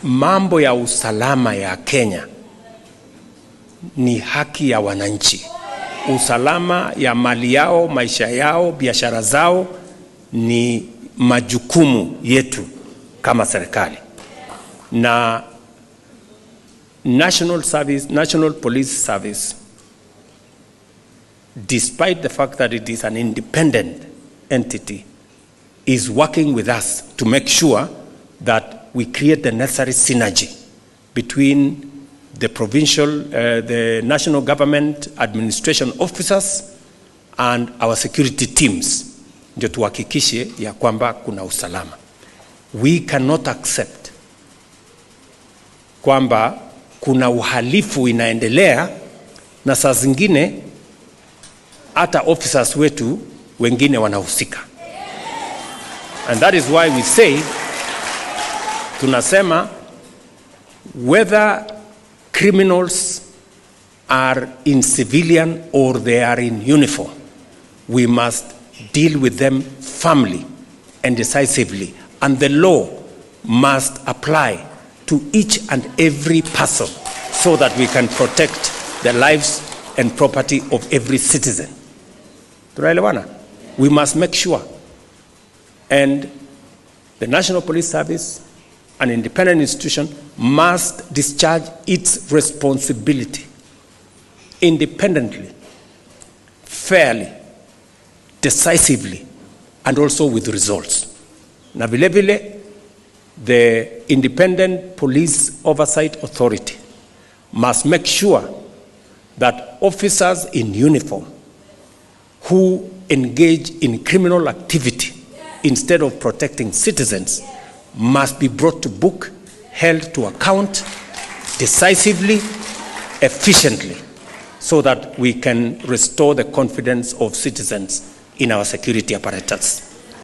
mambo ya usalama ya Kenya ni haki ya wananchi. Usalama ya mali yao, maisha yao, biashara zao ni majukumu yetu kama serikali. Na National Police Service, despite the fact that it is an independent entity, is working with us to make sure that we create the necessary synergy between the provincial, the national government administration officers and our security teams, ndio tuhakikishe ya kwamba kuna usalama. We cannot accept kwamba kuna uhalifu inaendelea na saa zingine hata officers wetu wengine wanahusika. And that is why we say, tunasema, whether criminals are in civilian or they are in uniform, we must deal with them firmly and decisively, and the law must apply to each and every person so that we can protect the lives and property of every citizen. We must make sure. And the National Police Service, an independent institution, must discharge its responsibility independently, fairly, decisively, and also with results. Na vile vile, the Independent Police Oversight Authority must make sure that officers in uniform who engage in criminal activity instead of protecting citizens must be brought to book, held to account decisively, efficiently, so that we can restore the confidence of citizens in our security apparatus.